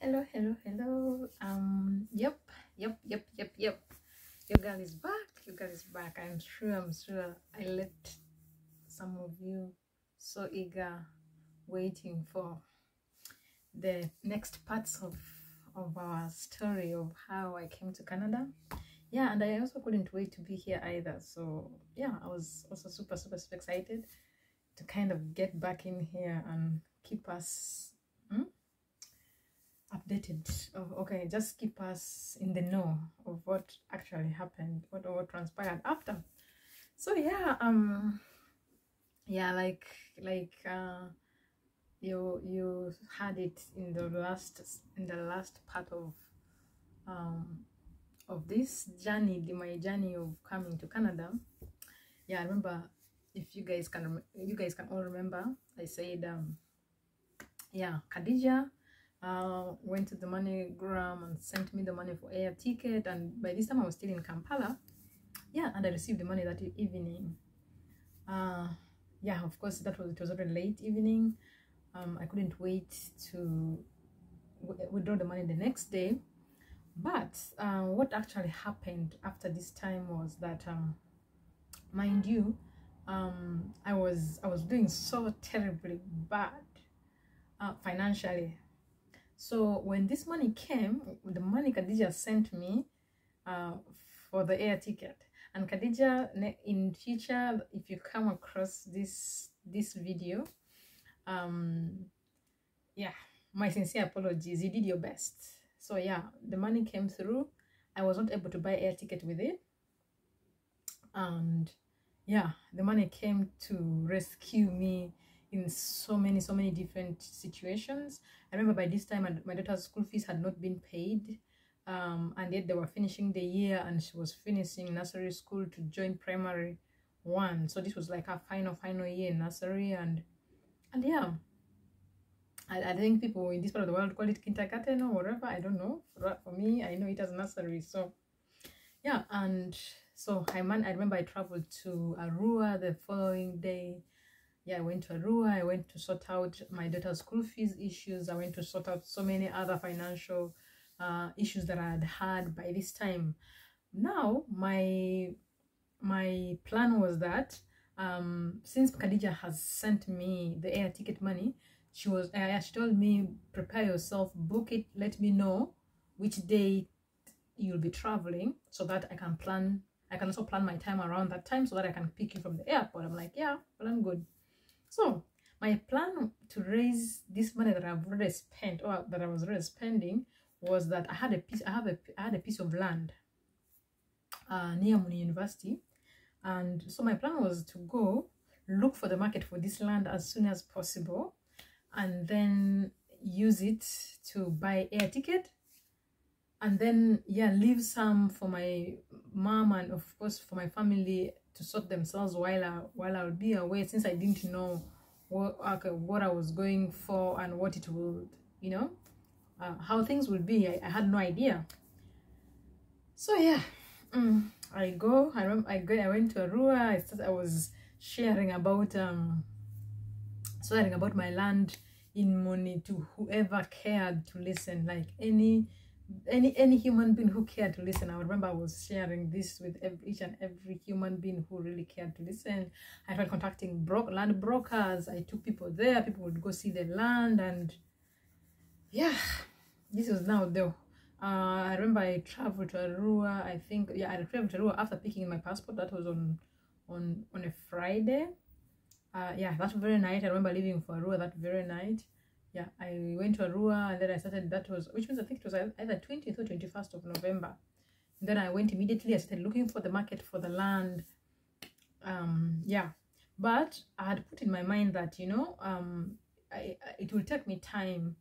Hello, hello, hello. Yep. Your girl is back. Your girl is back. I'm sure. I let some of you so eager waiting for the next parts of our story of how I came to Canada. Yeah, and I also couldn't wait to be here either. So yeah, I was also super excited to kind of get back in here and keep us updated. Oh, okay, just keep us in the know of what actually happened, what transpired after. So yeah, you had it in the last part of this journey, my journey of coming to Canada. Yeah, I remember, if you guys can all remember, I said yeah, Khadija went to the MoneyGram and sent me the money for air ticket, and by this time I was still in Kampala. Yeah, and I received the money that evening. Yeah, of course it was already late evening. I couldn't wait to withdraw the money the next day. But what actually happened after this time was that mind you, I was doing so terribly bad financially. So when this money came, the money Khadija sent me for the air ticket, and Khadija, in future, if you come across this video, yeah, my sincere apologies. You did your best. So yeah, the money came through. I was not able to buy air ticket with it, and yeah, the money came to rescue me in so many different situations. I remember by this time my daughter's school fees had not been paid, and yet they were finishing the year, and she was finishing nursery school to join primary 1. So this was like her final year in nursery, and yeah, I think people in this part of the world call it kindergarten or whatever. I don't know. For me, I know it as nursery. So yeah, and so I remember I traveled to Arua the following day. Yeah, I went to Arua. I went to sort out my daughter's school fees issues. I went to sort out so many other financial issues that I had by this time. Now, my plan was that since Khadija has sent me the air ticket money, she told me, prepare yourself, book it, let me know which day you'll be traveling, so that I can also plan my time around that time, so that I can pick you from the airport. I'm like, yeah, well, I'm good. So my plan to raise this money that I've already spent, or that I was already spending, was that I had a piece of land near Muni University, and so my plan was to go look for the market for this land as soon as possible, and then use it to buy air ticket, and then yeah, leave some for my mom and of course for my family to sort themselves while I'll be away, since I didn't know what I was going for and what it would, how things would be. I had no idea. So yeah, I went to Arua. I was sharing about my land in Moni to whoever cared to listen, like any human being who cared to listen. I remember I was sharing this with each and every human being who really cared to listen. I started contacting land brokers. I took people there. People would go see the land, and yeah, this was now though. I remember I traveled to Arua. I traveled to Arua after picking my passport. That was on a Friday. Yeah, that very night. I remember leaving for Arua that very night. Yeah, I went to Arua, and then I started, which means I think it was either 20th or 21st of November. And then I went immediately. I started looking for the market for the land. Yeah, but I had put in my mind that, it will take me time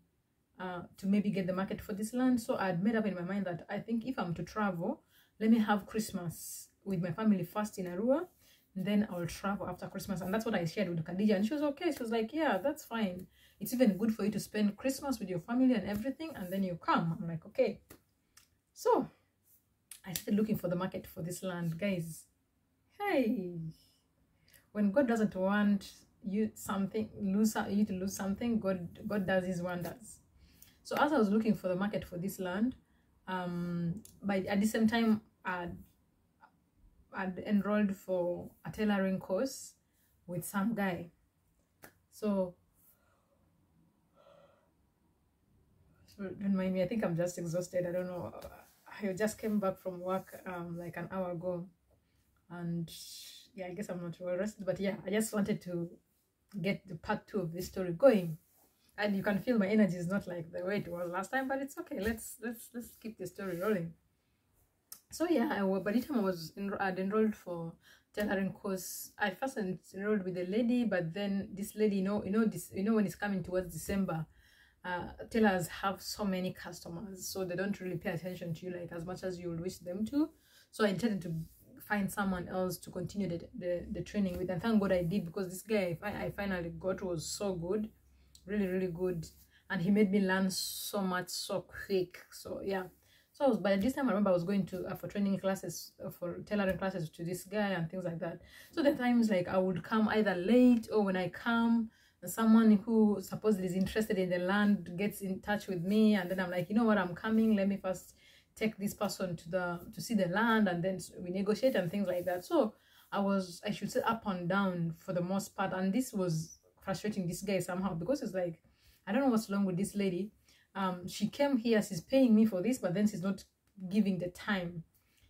to maybe get the market for this land. So I had made up in my mind that I think if I'm to travel, let me have Christmas with my family first in Arua, and then I'll travel after Christmas. And that's what I shared with Khadija, and she was okay. She was like, yeah, that's fine. It's even good for you to spend Christmas with your family and everything, and then you come. I'm like, okay. So I started looking for the market for this land, guys. Hey, when God doesn't want you to lose something, God does his wonders. So as I was looking for the market for this land, at the same time I'd enrolled for a tailoring course with some guy. So don't mind me, I think I'm just exhausted. I don't know. I just came back from work like an hour ago, and yeah, I guess I'm not well rested, but yeah, I just wanted to get the part 2 of this story going. And you can feel my energy is not like the way it was last time, but it's okay. Let's keep the story rolling. So yeah, by the time I'd enrolled for tailoring course, I first enrolled with a lady, but then this lady, you know when it's coming towards December, tailors have so many customers, so they don't really pay attention to you like as much as you would wish them to. So I intended to find someone else to continue the training with, and thank God I did, because this guy I finally got was so good, really good, and he made me learn so much so quick. So yeah, so by this time I remember I was going to for training classes, for tailoring classes to this guy and things like that. So the times like I would come either late, or when I come, someone who supposedly is interested in the land gets in touch with me, and then I'm like, you know what, I'm coming, let me first take this person to see the land, and then we negotiate and things like that. So I should say, up and down for the most part, and this was frustrating this guy somehow, because it's like, I don't know what's wrong with this lady. She came here, she's paying me for this, but then she's not giving the time.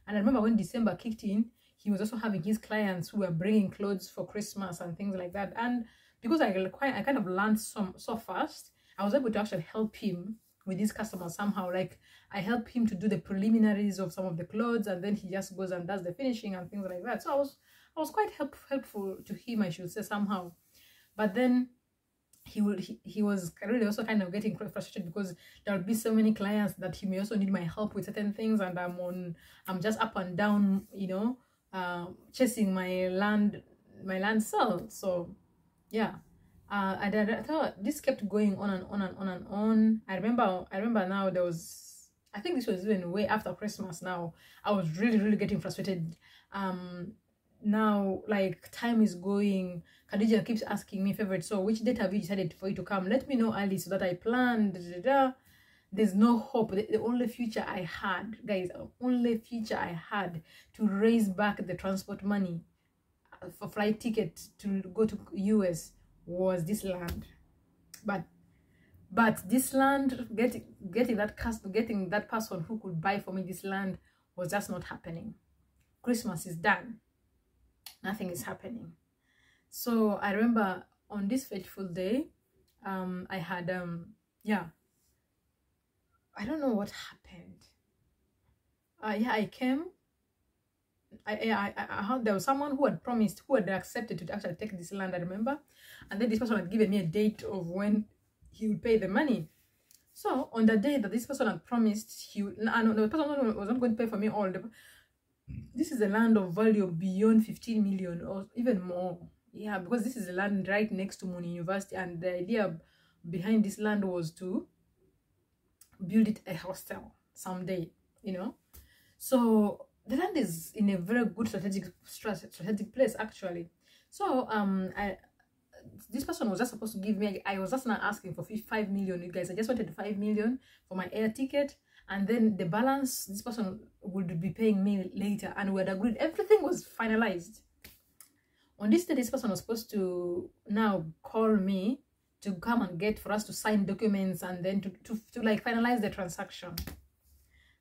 And I remember when December kicked in, he was also having his clients who were bringing clothes for Christmas and things like that. And because I kind of learned so fast, I was able to actually help him with these customers somehow. Like, I help him to do the preliminaries of some of the clothes, and then he just goes and does the finishing and things like that. So I was quite helpful to him, I should say, somehow. But then he was really also kind of getting frustrated, because there would be so many clients that he may also need my help with certain things, and I'm just up and down, you know, chasing my land sale. So yeah, I thought this kept going on and on and on and on. I remember now, there was, I think this was even way after Christmas. Now I was really getting frustrated. Now, like, time is going. Khadija keeps asking me, favorite, so which date have you decided for you to come? Let me know early so that I plan. There's no hope. The only future I had, guys, only future I had to raise back the transport money for flight ticket to go to US was this land. But this land, getting that person who could buy for me this land was just not happening. Christmas is done. Nothing is happening. So I remember on this fateful day, I had yeah, I don't know what happened. Yeah, I came. I heard there was someone who had accepted to actually take this land, I remember, and then this person had given me a date of when he would pay the money. So on the day that this person had promised, the person was not going to pay for me all. This is a land of value beyond 15 million or even more. Yeah, because this is a land right next to Muni University, and the idea behind this land was to build it a hostel someday, you know. So the land is in a very good strategic place, actually. So this person was just supposed to give me, I was just not asking for 5 million, you guys. I just wanted 5 million for my air ticket, and then the balance this person would be paying me later, and we had agreed. Everything was finalized. On this day, this person was supposed to now call me to come and for us to sign documents, and then to like finalize the transaction.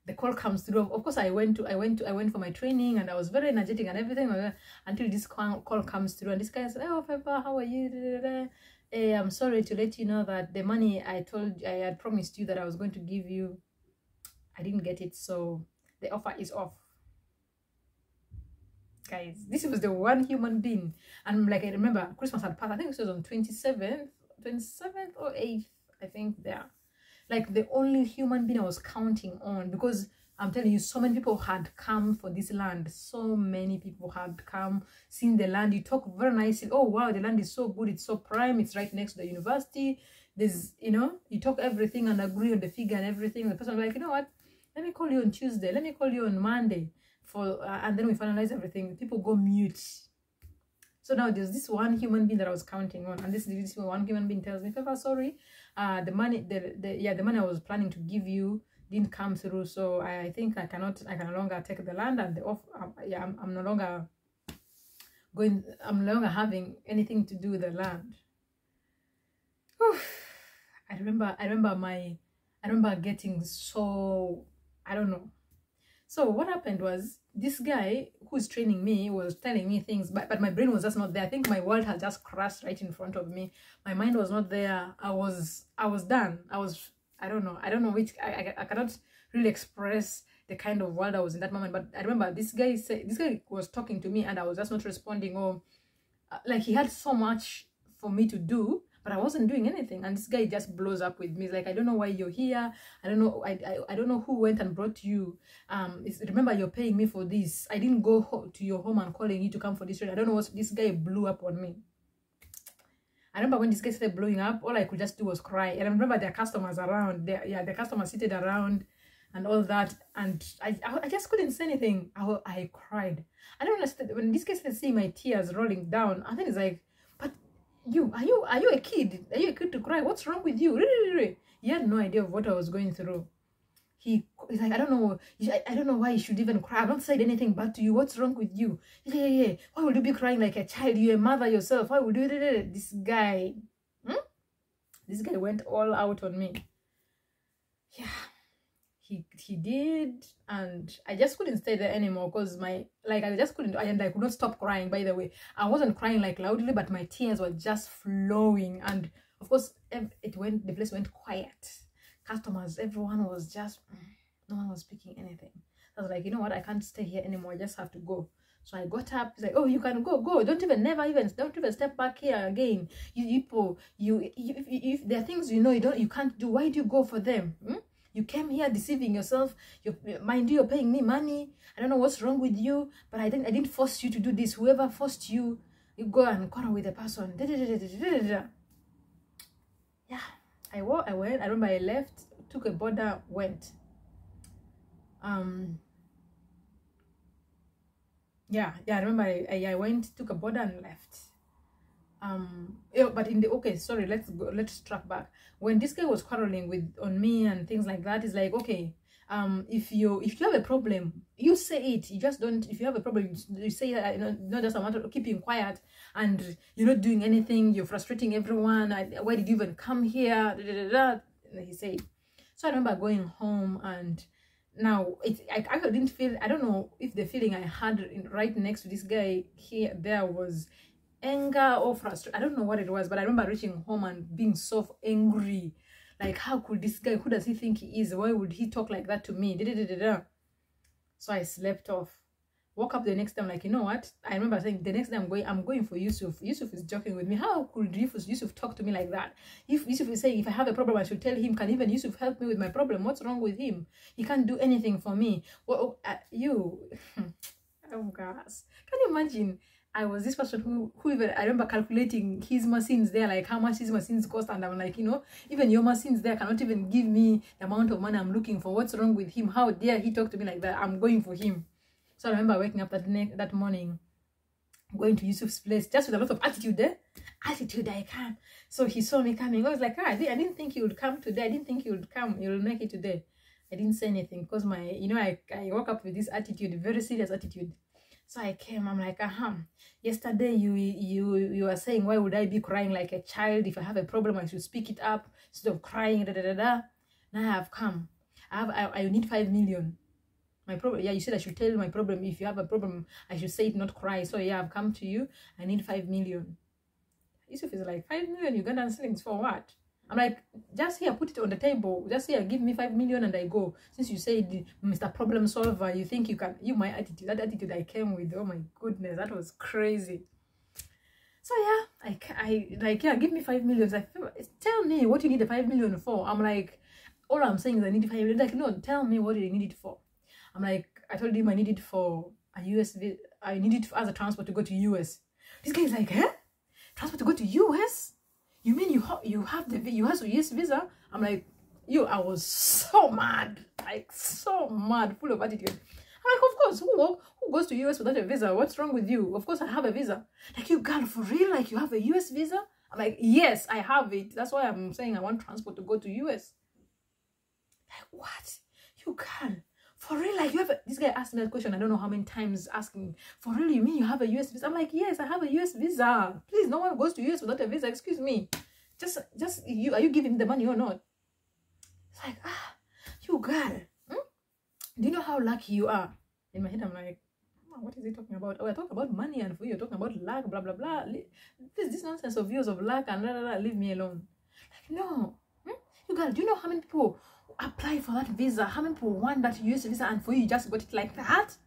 The call comes through. Of course, I went for my training, and I was very energetic and everything, until this call comes through, and this guy said, "Oh, Pepper, how are you? Hey, I'm sorry to let you know that the money I had promised you that I was going to give you, I didn't get it, so the offer is off." Guys, this was the one human being, and like, I remember Christmas had passed. I think this was on 27th or 8th, I think, there. Like, the only human being I was counting on, because I'm telling you, so many people had come for this land. So many people had come, seen the land. You talk very nicely. Oh wow, the land is so good, it's so prime, it's right next to the university. There's, you know, you talk everything and agree on the figure and everything. The person was like, you know what, let me call you on Tuesday, let me call you on Monday, and then we finalize everything. People go mute. So now there's this one human being that I was counting on, and this one human being tells me, Pepper, sorry, the money, the money I was planning to give you didn't come through, so I think I can no longer take the land, and the off. I'm no longer going. I'm no longer having anything to do with the land. Whew. I remember getting so, I don't know. So what happened was, this guy who's training me was telling me things, but my brain was just not there. I think my world had just crashed right in front of me. My mind was not there. I was done. I don't know which, I cannot really express the kind of world I was in that moment. But I remember this guy was talking to me, and I was just not responding, or like he had so much for me to do, but I wasn't doing anything. And this guy just blows up with me. He's like, I don't know why you're here. I don't know. I don't know who went and brought you. Remember, you're paying me for this. I didn't go to your home and calling you to come for this trade. I don't know what, this guy blew up on me. I remember when this guy started blowing up, all I could just do was cry. And I remember their customers around. The customers seated around and all that. And I just couldn't say anything. I cried. I don't understand. When this guy started seeing my tears rolling down, I think it's like, but are you a kid? Are you a kid to cry? What's wrong with you? He had no idea of what I was going through. He's like, I don't know why you should even cry. I've not said anything bad to you. What's wrong with you? Yeah. Why would you be crying like a child? You're a mother yourself. Why would you? This guy went all out on me. Yeah, he did, and I just couldn't stay there anymore, because I just couldn't, and I could not stop crying. By the way, I wasn't crying like loudly, but my tears were just flowing, and of course the place went quiet. Customers, everyone was just, no one was speaking anything. I was like, you know what, I can't stay here anymore. I just have to go. So I got up. He's like, oh, you can go. Don't even step back here again. If there are things you can't do, why do you go for them? You came here deceiving yourself. Mind you, you're paying me money. I don't know what's wrong with you, but I didn't force you to do this. Whoever forced you, you go and quarrel with the person. Yeah. I went. I remember I left, took a border, went. Yeah. I remember I went, took a border, and left. But sorry, let's track back. When this guy was quarreling on me and things like that, it's like, okay, if you have a problem, you say it. You just don't. If you have a problem, you say it. Not just a matter of keeping quiet and you're not doing anything. You're frustrating everyone. Why did you even come here? And he said. So I remember going home, and now I actually didn't feel. I don't know if the feeling I had right next to this guy there was anger or frustration. I don't know what it was, but I remember reaching home and being so angry. Like, how could this guy, who does he think he is? Why would he talk like that to me? So I slept off. Woke up the next time, like, you know what? I remember saying, the next day I'm going for Yusuf. Yusuf is joking with me. How could Yusuf talk to me like that? If Yusuf is saying, if I have a problem, I should tell him. Can even Yusuf help me with my problem? What's wrong with him? He can't do anything for me. Well, oh gosh. Can you imagine? I was this person who even, I remember calculating his machines there, like how much his machines cost, and I'm like, even your machines there cannot even give me the amount of money I'm looking for. What's wrong with him? How dare he talk to me like that? I'm going for him. So I remember waking up that morning, going to Yusuf's place, just with a lot of attitude there. Attitude, I can. So he saw me coming. I was like, I didn't think you would come today. I didn't think you would come. You'll make it today. I didn't say anything because I woke up with this attitude, very serious attitude. So I came, I'm like, yesterday you were saying, why would I be crying like a child? If I have a problem, I should speak it up instead of crying, Now I have come. I need 5 million. My problem, you said I should tell you my problem. If you have a problem, I should say it, not cry. So I've come to you. I need 5 million. Yusuf is like, 5 million Ugandan shillings for what? I'm like, just here, put it on the table. Just here, give me 5 million and I go. Since you said, Mr. Problem Solver, you think you can, my attitude, that attitude I came with, oh my goodness, that was crazy. So yeah, give me 5 million. Like, tell me what you need the 5 million for. I'm like, all I'm saying is I need 5 million. Like, no, tell me what you need it for. I'm like, I told him I need it for a US, I need it as a transport to go to US. This guy's like, transport to go to US? You mean you have the US visa? I'm like, I was so mad, like so mad, full of attitude. I'm like, of course, who goes to US without a visa? What's wrong with you? Of course I have a visa. Like, you girl, for real? Like, you have a US visa? I'm like, yes, I have it. That's why I'm saying I want transport to go to US. Like, what? You can? For real? Like, you have this guy asked me that question, I don't know how many times, asking, for real, you mean you have a US visa? I'm like, yes, I have a US visa. Please, no one goes to US without a visa. Excuse me. Just you, are you giving the money or not? It's like, you girl, do you know how lucky you are? In my head, I'm like, what is he talking about? Oh, I talk about money, and for you, you're talking about luck, blah, blah, blah. This nonsense of views of luck and blah, blah, blah, leave me alone. Like, no. You girl, do you know how many people apply for that visa? How many people want that US visa, and for you just got it like that?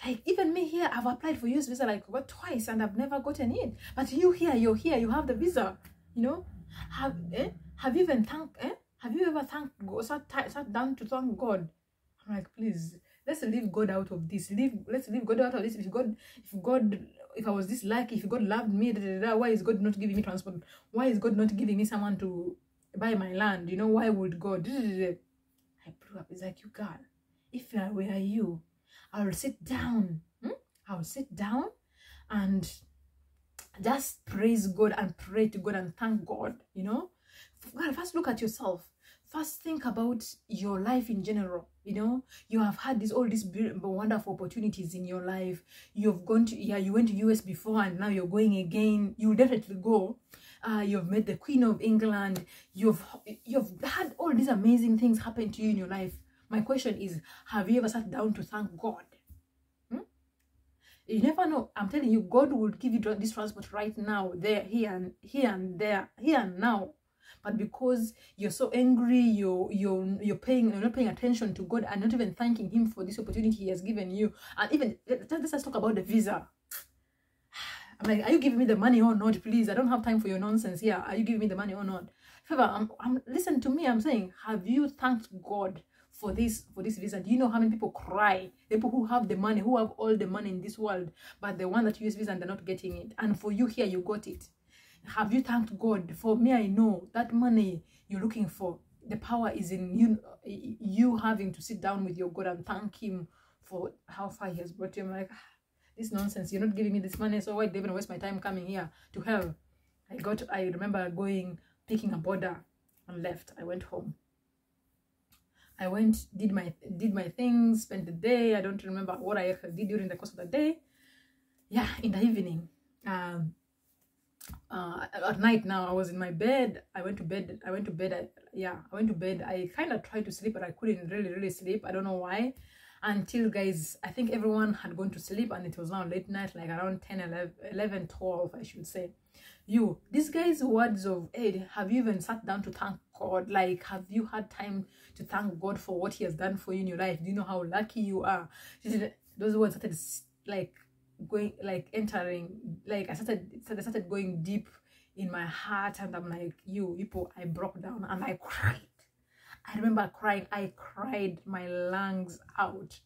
Like, even me here, I've applied for US visa like twice, and I've never gotten it. But you here, you're here, you have the visa. You know, have you even thanked? Have you ever thanked God? Sat down to thank God? I'm like, please, let's leave God out of this. Let's leave God out of this. If I was this lucky, if God loved me, why is God not giving me transport? Why is God not giving me someone to buy my land? You know, why would God? I blew up. It's like, you girl, if I were you, I will sit down. I will sit down and just praise God and pray to God and thank God. You know, well, first look at yourself. First think about your life in general. You know, you have had all these wonderful opportunities in your life. You've gone to, you went to US before, and now you're going again. You will definitely go. You've met the Queen of England. You've had all these amazing things happen to you in your life. My question is, have you ever sat down to thank God? You never know. I'm telling you, God will give you this transport right now, there, here and there, here and now. But because you're so angry, you're not paying attention to God and not even thanking Him for this opportunity He has given you. And even let's talk about the visa. I'm like, are you giving me the money or not? Please, I don't have time for your nonsense here. Are you giving me the money or not? However, listen to me. I'm saying, have you thanked God for this visa? Do you know how many people cry? People who have the money, who have all the money in this world, but the one that use visa and they're not getting it. And for you here, you got it. Have you thanked God? For me, I know that money you're looking for, the power is in you having to sit down with your God and thank Him for how far He has brought you. I'm like, this nonsense, you're not giving me this money, so why do you even waste my time coming here to hell? I remember picking a border and left. I went home. I went, did my things, spent the day. I don't remember what I did during the course of the day. Yeah, in the evening. At night now, I was in my bed. I went to bed. I kind of tried to sleep, but I couldn't really sleep. I don't know why. Until, guys, I think everyone had gone to sleep, and it was now late night, like around 10, 11, 12, I should say. These guys' words of aid, have you even sat down to thank God? Like, have you had time to thank God for what He has done for you in your life? Do you know how lucky you are? Those words started going, like, entering, like, I started going deep in my heart, and I'm like, people, I broke down and I cried. I remember crying. I cried my lungs out.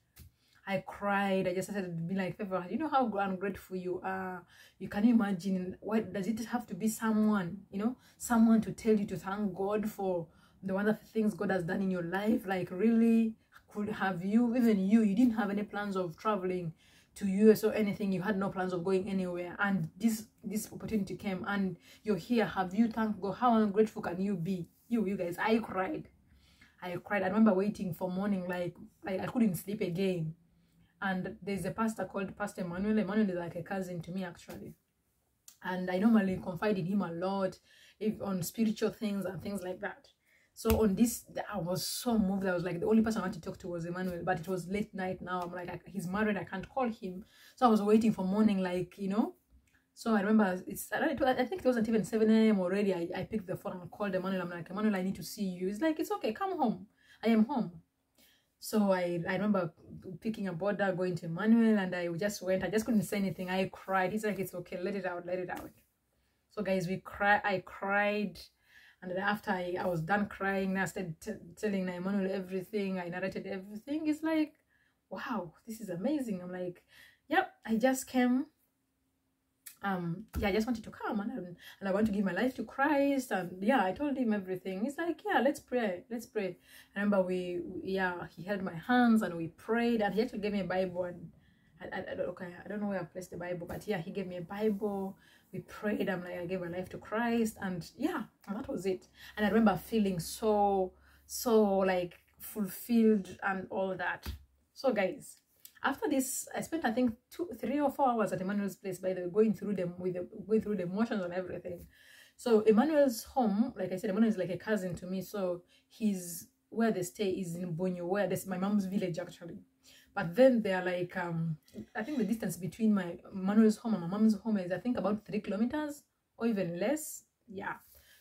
I cried. I just started to be like, Favor, you know how ungrateful you are. You can imagine, why does it have to be someone, someone to tell you to thank God for the wonderful things God has done in your life? Like, really, could have you didn't have any plans of traveling to US or anything. You had no plans of going anywhere, and this opportunity came, and you're here. Have you thanked God? How ungrateful can you be? You guys, I cried. I remember waiting for morning, like I couldn't sleep again. And there's a pastor called Pastor Emmanuel. Emmanuel is like a cousin to me, actually. And I normally confide in him a lot, on spiritual things and things like that. So on this, I was so moved. I was like, the only person I wanted to talk to was Emmanuel. But it was late night now. I'm like, he's married. I can't call him. So I was waiting for morning, like, So I remember, I think it wasn't even 7 a.m. already. I picked the phone and called Emmanuel. I'm like, Emmanuel, I need to see you. He's like, it's okay, come home. I am home. So I remember picking a border, going to Emmanuel, and I just went. I just couldn't say anything. I cried. He's like, it's okay, let it out. So guys, I cried. And then after I was done crying, I started telling Emmanuel everything. I narrated everything. It's like, wow, this is amazing. I'm like, yep, I just came. I just wanted to come, and I want to give my life to Christ. And yeah, I told him everything. He's like, yeah, let's pray. I remember he held my hands and we prayed, and he actually gave me a Bible. And I don't know where I placed the Bible, but yeah, he gave me a Bible. we prayed. I'm like, I gave my life to Christ, and yeah, and that was it. And I remember feeling so like fulfilled and all that. So guys, after this, I spent I think 2, 3 or 4 hours at Emmanuel's place, by the way, going through the emotions and everything. So Emmanuel's home, like I said, Emmanuel is like a cousin to me. So he's where they stay is in Bonyo, where this my mom's village actually. But then they're like I think the distance between my Emmanuel's home and my mom's home is I think about 3 kilometers or even less. Yeah.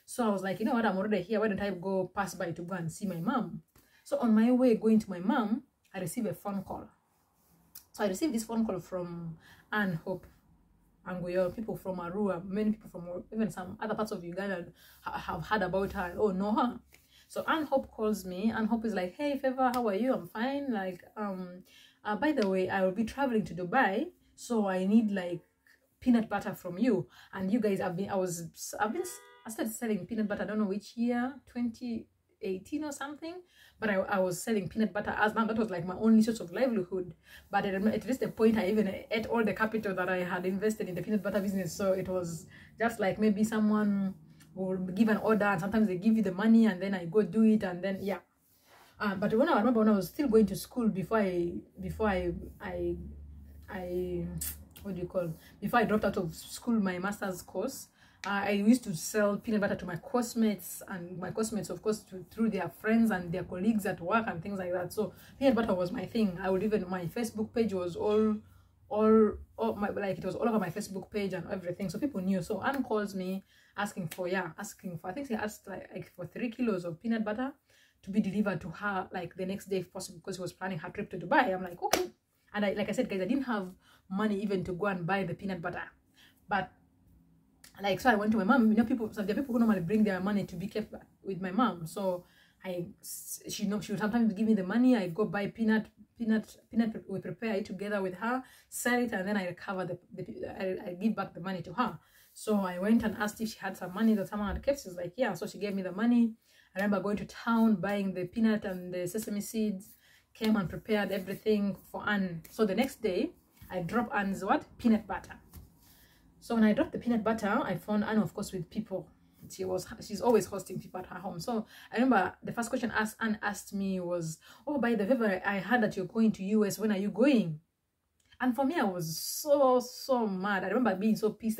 So I was like, you know what, I'm already here. Why don't I go pass by to go and see my mom? So on my way going to my mom, I received a phone call. So I received this phone call from Anne Hope Anguyo, people from Arua, many people from even some other parts of Uganda have heard about her or know her. So Anne Hope calls me. Anne Hope is like, hey Favor, how are you? I'm fine. Like, by the way, I will be traveling to Dubai, so I need like peanut butter from you. And you guys, I started selling peanut butter. I don't know which year, 2018 or something. But I was selling peanut butter as now. That was like my only source of livelihood. But at least the point I even ate all the capital that I had invested in the peanut butter business. So it was just like maybe someone will give an order and sometimes they give you the money and then I go do it and then yeah. But I remember when I was still going to school before I what do you call, before I dropped out of school my master's course, I used to sell peanut butter to my course-mates, and my course-mates, of course, through their friends and their colleagues at work and things like that. So peanut butter was my thing. I would even, my Facebook page was all my, like, it was all over my Facebook page and everything. So people knew. So Anne calls me asking for, I think she asked like for 3 kilos of peanut butter to be delivered to her like the next day if possible, because she was planning her trip to Dubai. I'm like, okay. And like I said, guys, I didn't have money even to go and buy the peanut butter. But like, so I went to my mom. You know, there are people who normally bring their money to be kept with my mom. So she would sometimes give me the money. I go buy peanut. We prepare it together with her, sell it, and then I recover I give back the money to her. So I went and asked if she had some money that someone had kept. She's like, yeah. So she gave me the money. I remember going to town, buying the peanut and the sesame seeds, came and prepared everything for Anne. So the next day, I dropped Anne's peanut butter. So when I dropped the peanut butter, I found Anne, of course, with people. She's always hosting people at her home. So I remember the first question Anne asked me was, oh, by the way, I heard that you're going to US. When are you going? And for me, I was so mad. I remember being so pissed,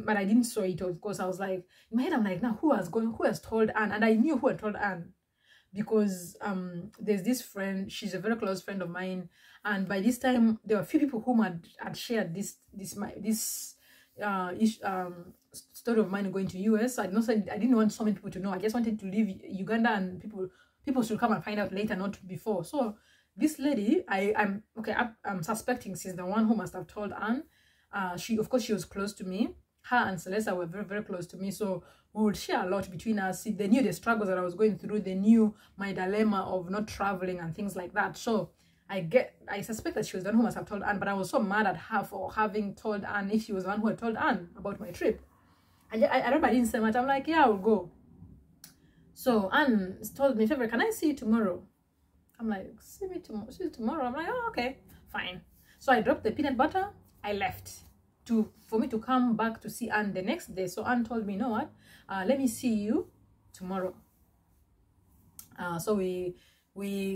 but I didn't show it, of course. I was like, in my head, I'm like, now who has told Anne? And I knew who had told Anne, because there's this friend, she's a very close friend of mine, and by this time there were a few people whom had shared this story of mine going to US. So I didn't want so many people to know. I just wanted to leave Uganda and people should come and find out later, not before. So this lady, I'm suspecting she's the one who must have told Anne. Of course she was close to me. Her and Celeste were very, very close to me, so we would share a lot between us. They knew the struggles that I was going through. They knew my dilemma of not traveling and things like that. So I suspect that she was the one who must have told Anne, but I was so mad at her for having told Anne, if she was the one who had told Anne about my trip. And I remember I didn't say much. I'm like, yeah, I'll go. So Anne told me, Favor, can I see you tomorrow? I'm like, see you tomorrow. I'm like, oh, okay, fine. So I dropped the peanut butter. I left for me to come back to see Anne the next day. So Anne told me, you know what? Let me see you tomorrow. So we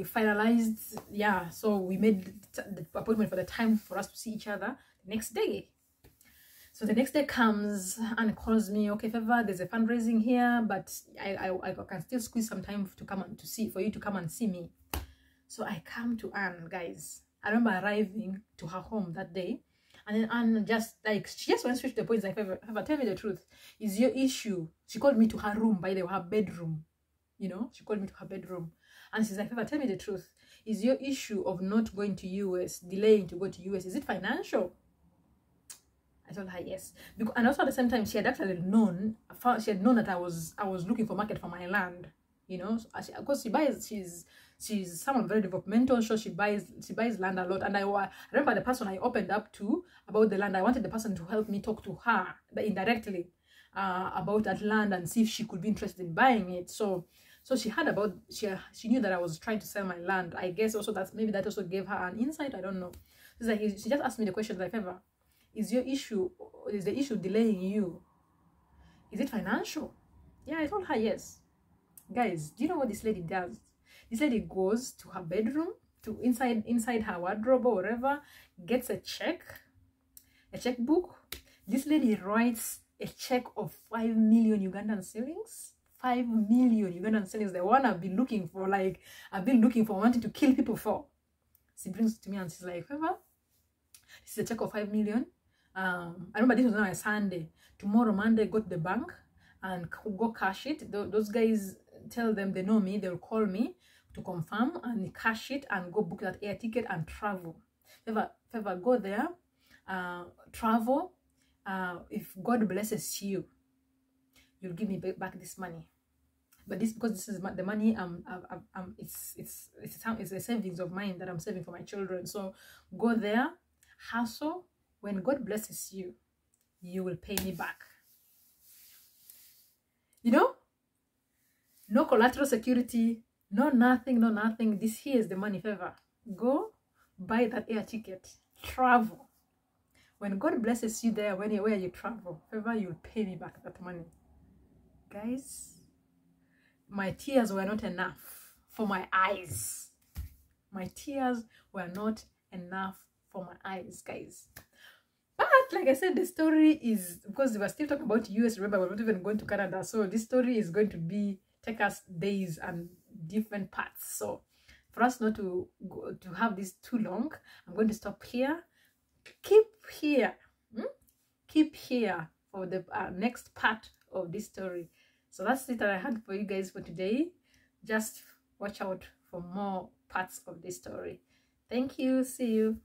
finalized, so we made the appointment for the time for us to see each other the next day. So the next day comes and calls me, okay, Favor, there's a fundraising here, but I can still squeeze some time for you to come and see me. So I come to Anne, guys. I remember arriving to her home that day, and then Anne she just went straight to the point, like, Favor, tell me the truth. Is your issue? She called me to her room, by the way, her bedroom. You know, she called me to her bedroom. And she's like, Favor, tell me the truth. Is your issue of not going to US, delaying to go to US, is it financial? I told her yes. And also at the same time, she had actually known that I was looking for market for my land. You know, because she's someone very developmental, so she buys land a lot. And I remember the person I opened up to about the land, I wanted the person to help me talk to her indirectly about that land and see if she could be interested in buying it. So she heard about, she knew that I was trying to sell my land. I guess also that maybe that also gave her an insight. I don't know. She's like, she just asked me the question, like, Favor, Is your issue, is the issue delaying you? Is it financial? Yeah, I told her yes. Guys, do you know what this lady does? This lady goes to her bedroom, to inside her wardrobe or wherever, gets a checkbook. This lady writes a check of 5 million Ugandan shillings. 5 million Ugandan shillings. The one I've been looking for, like, I've been looking for, wanting to kill people for. She brings it to me and she's like, Favor, this is a check of 5 million. I remember this was on a Sunday. Tomorrow, Monday, go to the bank and go cash it. Those guys, tell them they know me, they'll call me to confirm and cash it and go book that air ticket and travel. Favor, go there, travel. If God blesses you, you'll give me back this money. But because this is the money, it's a savings of mine that I'm saving for my children. So go there, hustle. When God blesses you, you will pay me back. You know, no collateral security, no nothing. This here is the money. Favor, go buy that air ticket, travel. When God blesses you there, where you travel, Favor, you'll pay me back that money. Guys, my tears were not enough for my eyes. My tears were not enough for my eyes, guys. But like I said, the story is, because we were still talking about US, remember, we're not even going to Canada. So this story is going to take us days and different parts. So for us not to have this too long, I'm going to stop here. Keep here for the next part of this story. So that's it that I had for you guys for today. Just watch out for more parts of this story. Thank you. See you.